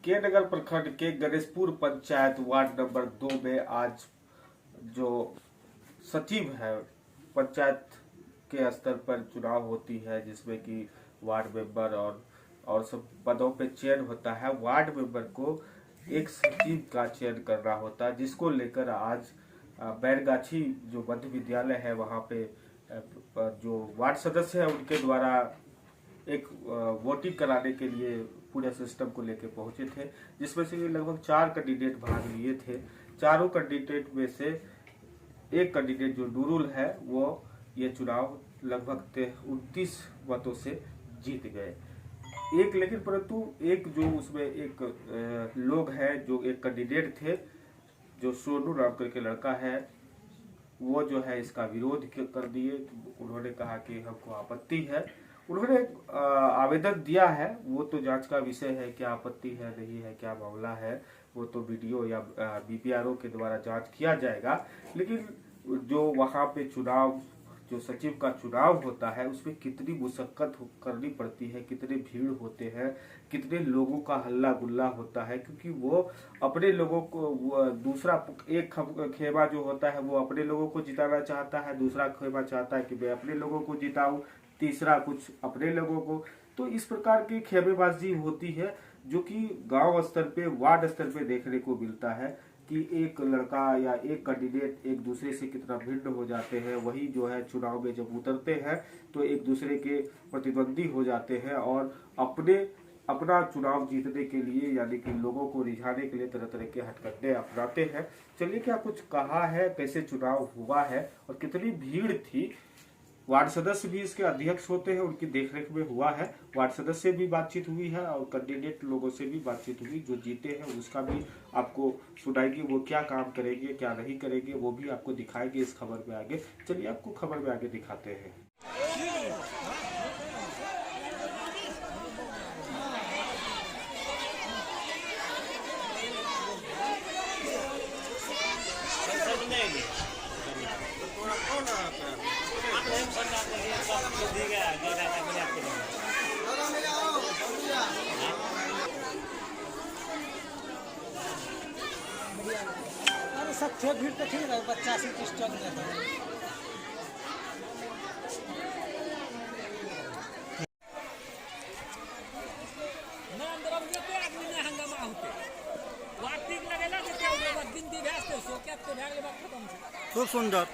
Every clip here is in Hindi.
के नगर प्रखंड के गणेशपुर पंचायत वार्ड नंबर 2 में आज जो सचिव है पंचायत के स्तर पर चुनाव होती है, जिसमें कि वार्ड मेंबर और सब पदों पे चयन होता है। वार्ड मेंबर को एक सचिव का चयन करना होता है, जिसको लेकर आज बैरगाछी जो मध्य विद्यालय है वहाँ पे जो वार्ड सदस्य है उनके द्वारा एक वोटिंग कराने के लिए पूरे सिस्टम को लेकर पहुंचे थे, जिसमें से लगभग 4 कैंडिडेट भाग लिए थे। चारों कैंडिडेट में से एक कैंडिडेट जो नूरुल है वो ये चुनाव लगभग 29 मतों से जीत गए। लेकिन परंतु एक जो उसमें एक लोग हैं जो एक कैंडिडेट थे जो सोनू नाम करके लड़का है, वो जो है इसका विरोध कर दिए। उन्होंने कहा कि हमको आपत्ति है। उन्होंने आवेदन दिया है, वो तो जांच का विषय है, क्या आपत्ति है नहीं है क्या मामला है वो तो वीडियो या बीपीआरओ के द्वारा जांच किया जाएगा। लेकिन जो वहाँ पे चुनाव जो सचिव का चुनाव होता है उसमें कितनी मुशक्कत करनी पड़ती है, कितने भीड़ होते हैं, कितने लोगों का हल्ला गुल्ला होता है, क्योंकि वो अपने लोगों को दूसरा एक खेमा जो होता है वो अपने लोगों को जिताना चाहता है, दूसरा खेमा चाहता है कि मैं अपने लोगों को जिताऊं, तीसरा कुछ अपने लोगों को। तो इस प्रकार की खेमेबाजी होती है जो कि गांव स्तर पे वार्ड स्तर पे देखने को मिलता है कि एक लड़का या एक कैंडिडेट एक दूसरे से कितना भिन्न हो जाते हैं। वही जो है चुनाव में जब उतरते हैं तो एक दूसरे के प्रतिद्वंदी हो जाते हैं और अपना चुनाव जीतने के लिए यानी कि लोगों को रिझाने के लिए तरह तरह के हथकंडे अपनाते हैं। चलिए क्या कुछ कहा है, कैसे चुनाव हुआ है और कितनी भीड़ थी। वार्ड सदस्य भी इसके अध्यक्ष होते हैं, उनकी देखरेख में हुआ है। वार्ड सदस्य से भी बातचीत हुई है और कैंडिडेट लोगों से भी बातचीत हुई। जो जीते हैं उसका भी आपको सुनाएगी, वो क्या काम करेंगे क्या नहीं करेंगे वो भी आपको दिखाएंगे इस खबर में आगे। चलिए आपको खबर में आगे दिखाते हैं। अरे सब थे भीड़ तो ठीक है, 85-30 टन में था। खूब सुंदर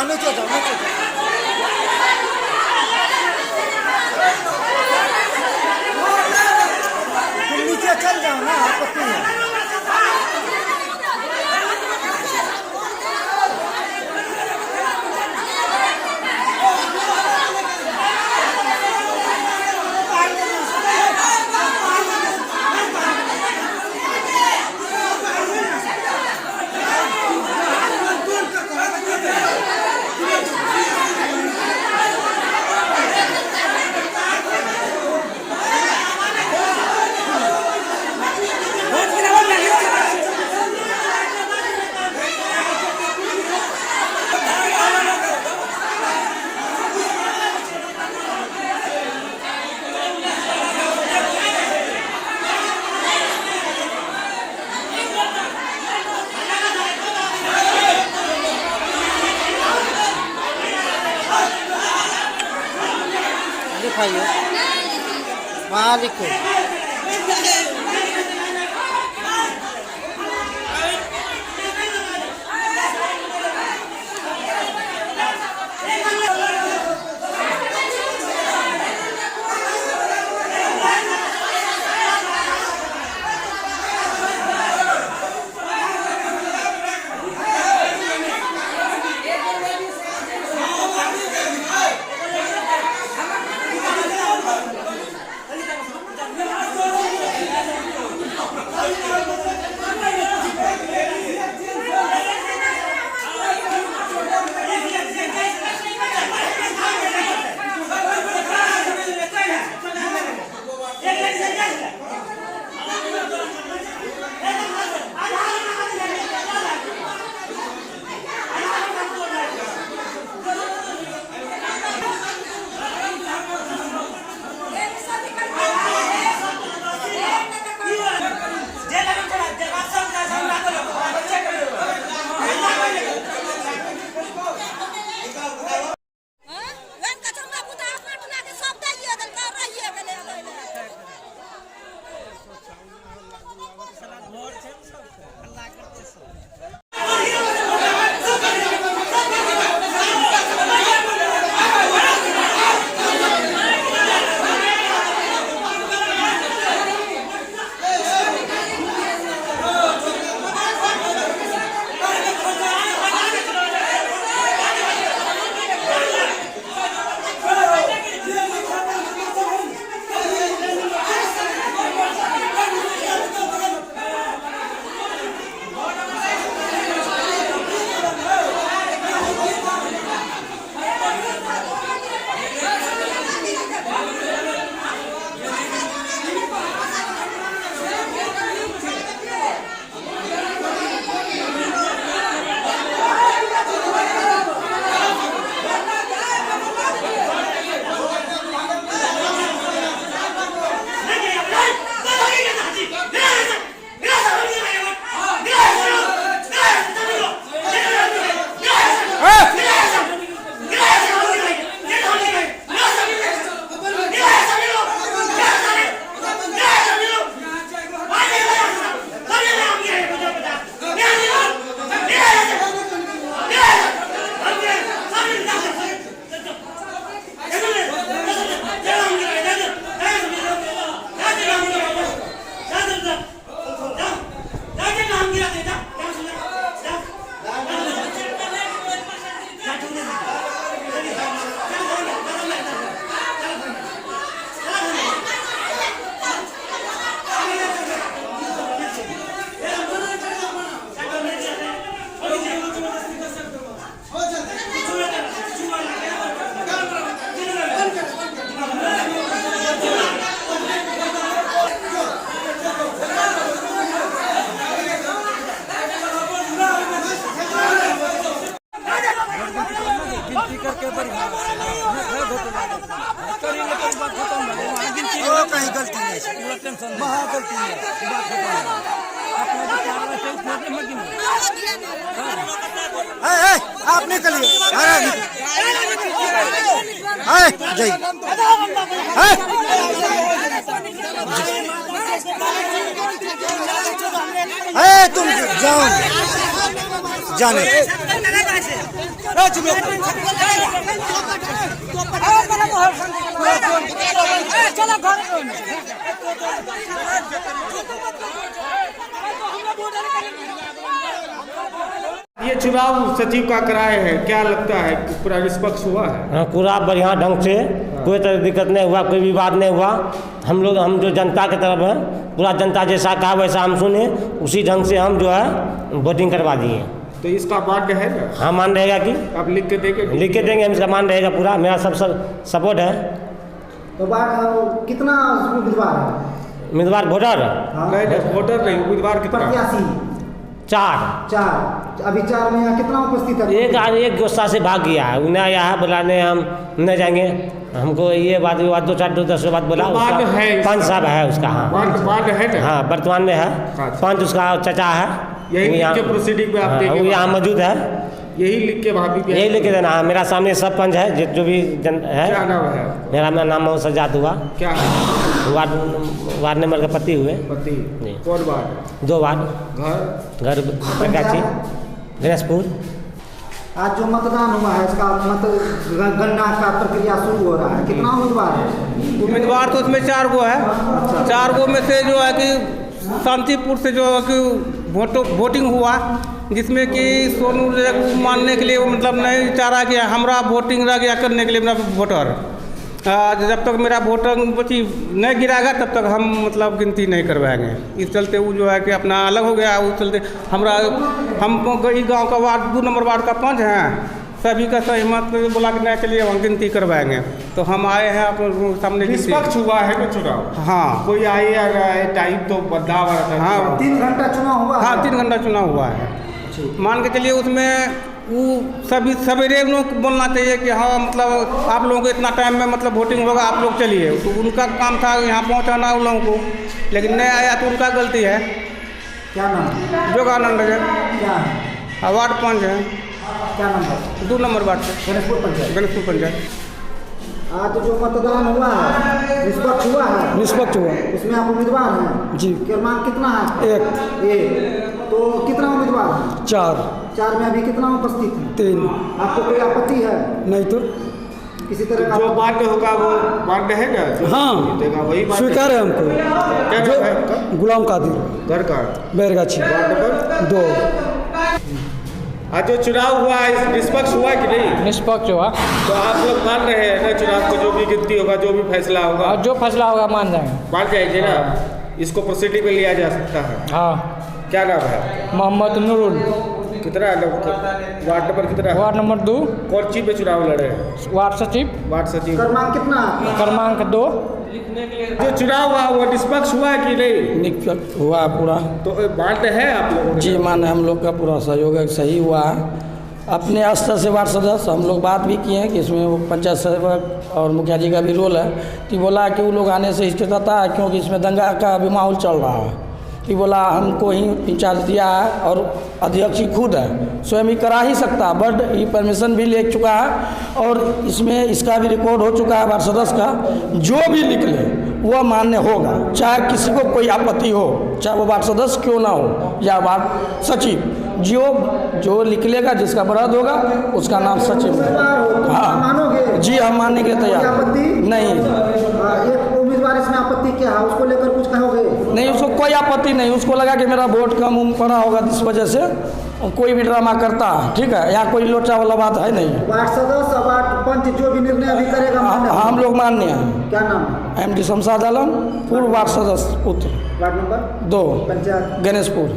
नीचे जाओ नीचे जाओ तुम नीचे चल जाओ ना आपत्ति है दिखाइए वहाँ लिखो कहीं गलती नहीं महा गलती है आप निकलिए तुम जाओ जाने ये चुनाव सचिव का कराए हैं, क्या लगता है कि पूरा निष्पक्ष हुआ है? हाँ, पूरा बढ़िया ढंग से, कोई तरह दिक्कत नहीं हुआ, कोई विवाद नहीं हुआ। हम जो जनता की तरफ है, पूरा जनता जैसा कहा वैसा हम सुने, उसी ढंग से हम जो है वोटिंग करवा दिए। तो इसका मान है ना? हाँ, मान रहेगा कि आप लिख के देंगे? लिख के देंगे, हम इसका मान रहेगा पूरा, मेरा सब सपोर्ट है। तो कितना उम्मीदवार है? उम्मीदवार वोटर नहीं, वोटर नहीं, उम्मीदवार कितना? प्रत्याशी 4 अभी 4 में यहाँ कितना उपस्थित है? एक गुस्सा से भाग गया है, उन्हें आया है बुलाने, हम नहीं जाएंगे, हमको ये बात विवाद 2-4 बात बोला। पंच साहब है उसका। हाँ, है ना? हाँ, वर्तमान में है पंच, उसका चचा है, यही लिख के प्रोसीडिंग में आप देंगे? यहाँ मौजूद है, यही लिख के वहाँ भी यही लिख के देना है। मेरा सामने सब पंच है, जो भी है। क्या नाम है? मेरा नाम मोहम्मद सज्जाद हुआ। क्या है? वार्ड नंबर का पति हुए। पति? कौन वार्ड? 2 वार्ड। घर बरगाछी, गणेशपुर। आज जो मतदान हुआ है, इसका गणना का प्रक्रिया शुरू हो रहा है, कितना उम्मीदवार है? उम्मीदवार तो उसमें 4 गो है। 4 गो में से जो है कि शांतिपुर से जो है कि वोटिंग हुआ, जिसमें कि सोनू मानने के लिए वो मतलब नहीं चाह रहा कि हमारा वोटिंग रह गया करने के लिए मेरा वोटर। जब तक मेरा वोटर बची नहीं गिराएगा तब तक हम मतलब गिनती नहीं करवाएंगे। इस चलते वो जो है कि अपना अलग हो गया। उस चलते हम इस गाँव का वार्ड 2 नंबर वार्ड का पंच हैं, सभी का सहमत बोला कि नहीं चलिए हम गिनती करवाएंगे। तो हम आए हैं आप सामने। निष्पक्ष हुआ है ना चुनाव? हाँ, कोई आए या गए, टाइम तो बदलाव आ रहा था। हाँ, 3 घंटा चुनाव हुआ। हाँ, 3 घंटा चुनाव हुआ है। मान के चलिए उसमें वो सभी सवेरे लोग बोलना चाहिए कि हाँ मतलब आप लोगों को इतना टाइम में मतलब वोटिंग होगा, आप लोग चलिए। तो उनका काम था यहाँ पहुँचाना उन लोगों को, लेकिन नहीं आया तो उनका गलती है। क्या नाम? जोगानंद है। क्या है? वार्ड 5 है। क्या नंबर? 2 नंबर वार्ड से, गणेशपुर पंचायत। आज तो जो मतदान हुआ है निष्पक्ष हुआ है? निष्पक्ष हुआ। उसमें आप उम्मीदवार हैं? जी। क्रमांक कितना है? 1। तो कितना उम्मीदवार है? 4 में अभी कितना उपस्थित है? 3। आपको कोई आपत्ति है? नहीं तो किसी तरह का? जो मान्य होगा वो मान्य है ना? हाँ, देगा वही स्वीकार है हमको। क्या नाम है आपका? गुलाम कादिर, घर का? Bairgachhi, ward number 2। आज जो चुनाव हुआ है निष्पक्ष हुआ कि नहीं? निष्पक्ष हुआ। तो आप लोग मान रहे हैं ना चुनाव को? जो भी गिनती होगा, जो भी फैसला होगा, और जो फैसला होगा मान जाएंगे। मान जाएंगे ना? इसको प्रोसीडिंग में लिया जा सकता है। हाँ। क्या नाम है? मोहम्मद नूरुल। कितना है? वार्ड नंबर कितना है? Ward number 2। कौन चीज में चुनाव लड़े हैं? वार्ड सचिव। वार्ड सचिव। क्रमांक कितना है? क्रमांक 2। जो चुनाव हुआ वो निष्पक्ष हुआ है कि नहीं? निष्पक्ष हुआ पूरा। तो मान्य है आप लोगों को? जी मान्य, हम लोग का पूरा सहयोग है, सही हुआ है। अपने स्तर से वार्ड सदस्य हम लोग बात भी किए हैं कि इसमें वो पंचायत सेवक और मुखिया जी का भी रोल है। कि बोला कि वो लोग आने से हिचकिचाता है क्योंकि इसमें दंगा का भी माहौल चल रहा है। कि बोला हमको ही इंचार्ज दिया है और अध्यक्ष ही खुद है, स्वयं ही करा ही सकता है, बट ये परमिशन भी ले चुका है और इसमें इसका भी रिकॉर्ड हो चुका है वार्ड सदस्य का। जो भी निकले वह मान्य होगा, चाहे किसी को कोई आपत्ति हो, चाहे वो वार्ड सदस्य क्यों ना हो या वार्ड सचिव, जो निकलेगा जिसका बराद होगा उसका नाम सचिव है। हाँ मानोगे? जी, हम मानने के तैयार। आपत्ति नहीं, एक उम्मीदवार इसमें आपत्ति क्या है, उसको लेकर कुछ कहोगे? नहीं, उसको कोई आपत्ति नहीं। उसको लगा कि मेरा वोट कम पड़ा होगा, इस वजह से कोई भी ड्रामा करता है। ठीक है, यहाँ कोई लोचा वाला बात है नहीं। वार्ड सदस्य वार्ड पंच जो भी निर्णय अभी करेगा हम लोग मान्य हैं। क्या नाम है? MD शमशाद आलम, पूर्व वार्ड सदस्य पुत्र, वार्ड नंबर 2, पंचायत गणेशपुर।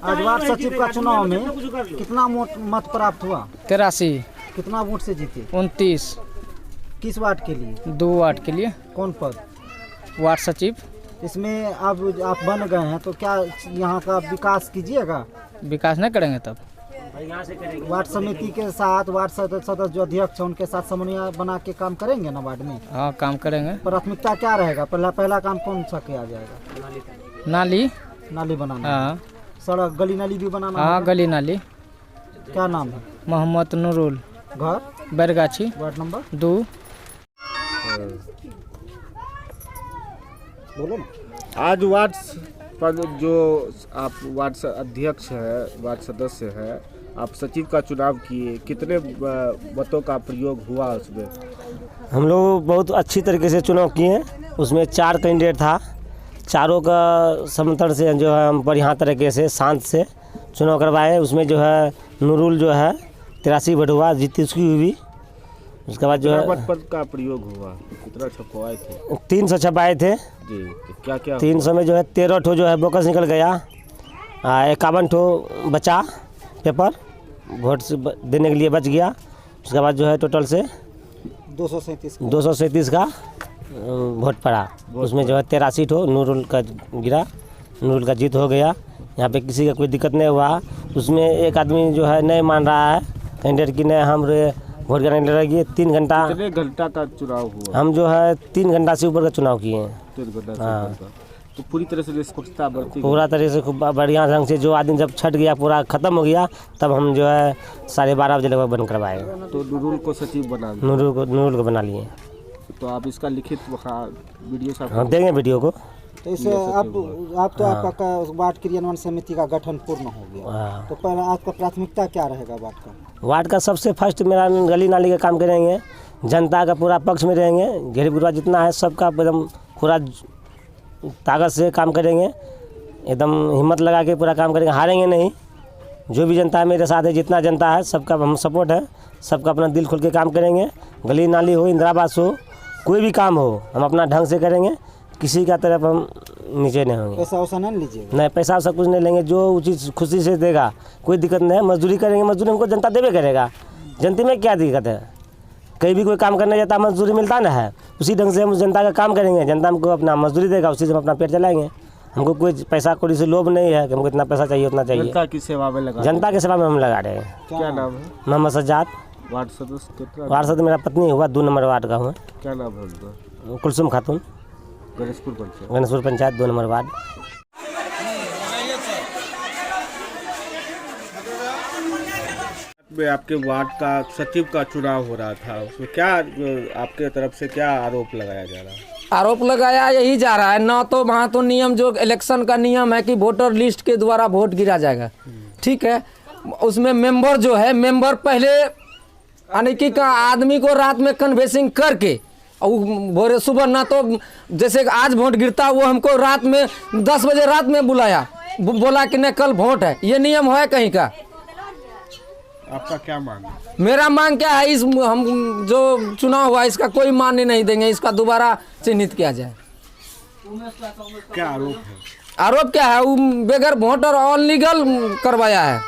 आज वार्ड सचिव का चुनाव में कितना मत प्राप्त हुआ? 83। कितना वोट से जीते? 29। किस वार्ड के लिए? 2 वार्ड के लिए। कौन पद? वार्ड सचिव। इसमें अब आप बन गए हैं तो क्या यहाँ का विकास कीजिएगा? विकास नहीं करेंगे तब वार्ड समिति के साथ वार्ड सदस्य जो अध्यक्ष है उनके साथ समन्वय बना के काम करेंगे ना वार्ड में? हाँ, काम करेंगे। प्राथमिकता क्या रहेगा? पहला काम कौन सा किया जाएगा? नाली बनाना। हाँ। सड़क गली नाली भी बनाना? हाँ, गली नाली। क्या नाम है? मोहम्मद नूरुल। घर? Bairgachhi, ward number 2। बोलो ना। आज वार्ड पर जो आप वार्ड अध्यक्ष है, वार्ड सदस्य है, आप सचिव का चुनाव किए, कितने मतों का प्रयोग हुआ उसमें? हम लोग बहुत अच्छी तरीके से चुनाव किए। उसमें 4 कैंडिडेट था, चारों का समर्थन से जो है हम बढ़िया तरीके से शांत से चुनाव करवाए। उसमें जो है नूरुल जो है 83 वोट हुआ, जीती उसकी हुई। उसके बाद जो है मत का प्रयोग हुआ, कितना छपवाए थे? 300 छपाए थे जी। क्या क्या 300 में जो है 13 ठो जो है बोकस निकल गया, 51 ठो बचा पेपर वोट से देने के लिए बच गया। उसके बाद जो है टोटल से 237 का वोट पड़ा। उसमें जो है 83 ठो नूरुल का गिरा, नूरुल का जीत हो गया। यहाँ पे किसी का कोई दिक्कत नहीं हुआ। उसमें एक आदमी जो है नहीं मान रहा है कैंडिडेट की, नहीं हम वोट गिराने लगेगी। 3 घंटा कितने घंटा का चुनाव हुआ? हम जो है 3 घंटा से ऊपर का चुनाव किए हैं। 3 घंटा हाँ। से। तो पूरी तरह से निष्पक्षता बरती? पूरा तरह से खूब बढ़िया ढंग से। जो आदमी जब छट गया पूरा ख़त्म हो गया, तब हम जो है 12:30 बजे लगभग बंद करवाए। तो नूरुल को सचिव बना दिया? नूरुल को बना लिए। तो आप इसका लिखित वीडियो साहब हम देंगे वीडियो को। तो इससे आप तो आपका वार्ड क्रियान्वयन समिति का गठन पूर्ण हो गया, हाँ। तो पहले आपका प्राथमिकता क्या रहेगा वार्ड का? वार्ड का सबसे फर्स्ट मेरा गली नाली का काम करेंगे, जनता का पूरा पक्ष में रहेंगे। घेर बुरा जितना है सबका एकदम पूरा ताकत से काम करेंगे, एकदम हिम्मत लगा के पूरा काम करेंगे, हारेंगे नहीं। जो भी जनता है मेरे साथ है, जितना जनता है सबका हम सपोर्ट है, सबका अपना दिल खोल के काम करेंगे। गली नाली हो, इंदिरा आवास हो, कोई भी काम हो हम अपना ढंग से करेंगे। किसी का तरफ हम नीचे नहीं होंगे। पैसा वैसा नहीं लीजिएगा? नहीं, पैसा वैसा कुछ नहीं लेंगे। जो उचित खुशी से देगा, कोई दिक्कत नहीं है। मजदूरी करेंगे, मजदूरी हमको जनता देवे करेगा। जनता में क्या दिक्कत है? कहीं भी कोई काम करने जाता है मजदूरी मिलता ना है, उसी ढंग से हम जनता का काम करेंगे। जनता हमको अपना मजदूरी देगा, उसी से हम अपना पेट चलाएंगे। हमको कोई पैसा कौड़ी से लोभ नहीं है कि हमको इतना पैसा चाहिए उतना चाहिए। जनता की सेवा में लगा? जनता की सेवा में हम लगा रहे हैं। क्या नाम है? मोहम्मद सज्जाद। वार्ड सदस्य कितना? वार्ड सदस्य मेरा पत्नी हुआ, 2 नंबर वार्ड का हूँ। क्या नाम है उनका? कुलसुम खातून, गणेशपुर पंचायत। Ganeshpur panchayat 2 number ward. में आपके वार्ड का सचिव का चुनाव हो रहा था, उसमें क्या आपके तरफ से क्या आरोप लगाया जा रहा है? आरोप लगाया यही जा रहा है ना, तो वहाँ तो नियम जो इलेक्शन का नियम है कि वोटर लिस्ट के द्वारा वोट गिरा जाएगा, ठीक है। उसमें मेंबर जो है, मेंबर पहले यानी कि का आदमी को रात में कन्वेंसिंग करके और भोरे सुबह ना, तो जैसे आज वोट गिरता वो हमको रात में 10 बजे रात में बुलाया, बोला कि नहीं कल वोट है। ये नियम है कहीं का? आपका क्या मांग है? मेरा मांग क्या है, इस हम जो चुनाव हुआ इसका कोई मान्य नहीं देंगे, इसका दोबारा चिन्हित किया जाए। क्या आरोप है? आरोप क्या है? वो बगैर वोटर अनलीगल करवाया है,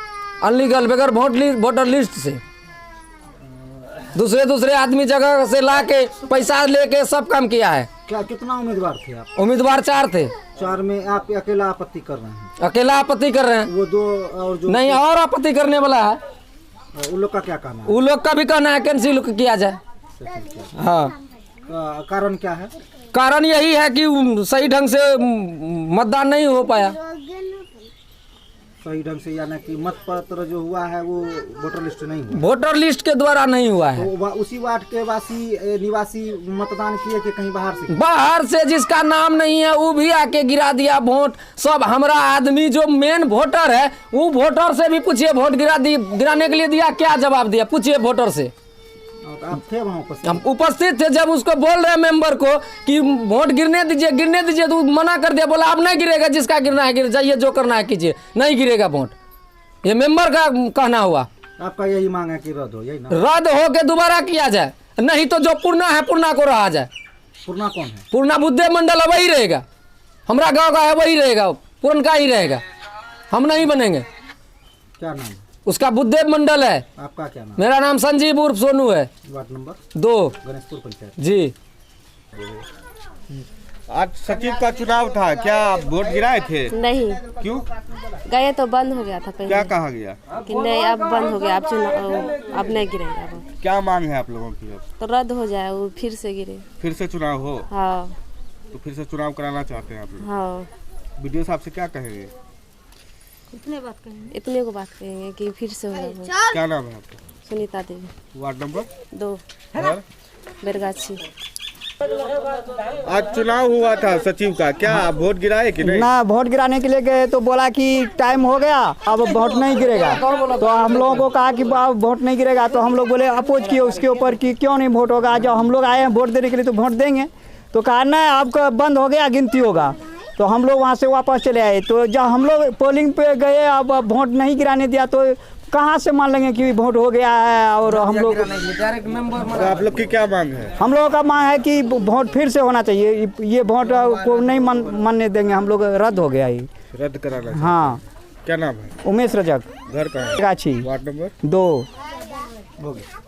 अनलीगल बगैर वोटर लिस्ट से दूसरे आदमी जगह से ला के पैसा लेके सब काम किया है। क्या कितना उम्मीदवार थे आप? उम्मीदवार 4 थे। 4 में आप अकेला आपत्ति कर रहे हैं? अकेला आपत्ति कर रहे हैं। वो 2 और जो नहीं, और आपत्ति करने वाला है। उन लोग का क्या कहना है? उन लोग का भी कहना है कैंसिल किया जाए। हाँ, कारण क्या है? कारण यही है कि सही ढंग से मतदान नहीं हो पाया। सही ढंग से यानी कि मत पत्र जो हुआ है वो वोटर लिस्ट नहीं हुआ, वोटर लिस्ट के द्वारा नहीं हुआ है। तो उसी वार्ड के निवासी मतदान किए कि कहीं बाहर से जिसका नाम नहीं है वो भी आके गिरा दिया वोट। सब हमारा आदमी जो मेन वोटर है वो वोटर से भी पूछिए, वोट गिराने के लिए दिया, क्या जवाब दिया पूछिए वोटर से। आप थे वहाँ उपस्थित? हम उपस्थित थे। जब उसको बोल रहे मेंबर को कि वोट गिरने दीजिए तो मना कर दिया, बोला अब नहीं गिरेगा, जिसका गिरना है गिर जाइए, जो करना है कीजिए, नहीं गिरेगा वोट। ये मेंबर का कहना हुआ। आपका यही मांग है कि रद्द हो, यही ना? रद्द हो के दोबारा किया जाए, नहीं तो जो पूर्णा है पूर्णा को रहा जाए। पूर्णा कौन है? पूर्णा बुद्धे मंडल वही रहेगा, हमारा गाँव का है वही रहेगा, पूर्ण का ही रहेगा, हम नहीं बनेंगे। क्या नाम है उसका? बुद्धदेव मंडल है। आपका क्या नाम? मेरा नाम संजीव उर्फ सोनू है, वार्ड नंबर 2 गणेशपुर पंचायत। जी। आज सचिव का चुनाव था, क्या आप वोट गिराए थे? नहीं क्यों? गए तो बंद हो गया था पहले। क्या कहा गया? कि नहीं अब बंद हो गया, अब चुनाव अब नहीं गिरेगा वो। क्या मांग है आप लोगों की? अब तो रद्द हो जाए, वो फिर से गिरे। फिर से चुनाव हो? हाँ तो फिर से चुनाव कराना चाहते हैं आप लोग? हाँ। वीडियो साहब से क्या कहेंगे? इतने को बात कहेंगे कि फिर से होगा। क्या नाम है आपका? सुनीता देवी, वार्ड नंबर 2 घर बेरगाछी। आज चुनाव हुआ था सचिव का, क्या वोट गिराए कि नहीं? ना वोट गिराने के लिए गए तो बोला कि टाइम हो गया, अब वोट नहीं गिरेगा। तो हम लोगों को कहा कि अब वोट नहीं गिरेगा, तो हम लोग बोले अपोज किए उसके ऊपर कि क्यों नहीं वोट होगा, जब हम लोग आए हैं वोट देने के लिए तो वोट देंगे। तो कहा ना आपका बंद हो गया, गिनती होगा। तो हम लोग वहाँ से वापस चले आए। तो जब हम लोग पोलिंग पे गए, अब वोट नहीं गिराने दिया, तो कहाँ से मान लेंगे कि वोट हो गया है। और हम लोग तो आप लोग की क्या मांग है? हम लोगों का मांग है कि वोट फिर से होना चाहिए। ये वोट को नहीं मानने देंगे हम लोग, रद्द हो गया ये, रद्द कराना। हाँ। क्या नाम है? उमेश रजक, घर कहाँ है? गाछी, वार्ड नंबर 2। हो गया।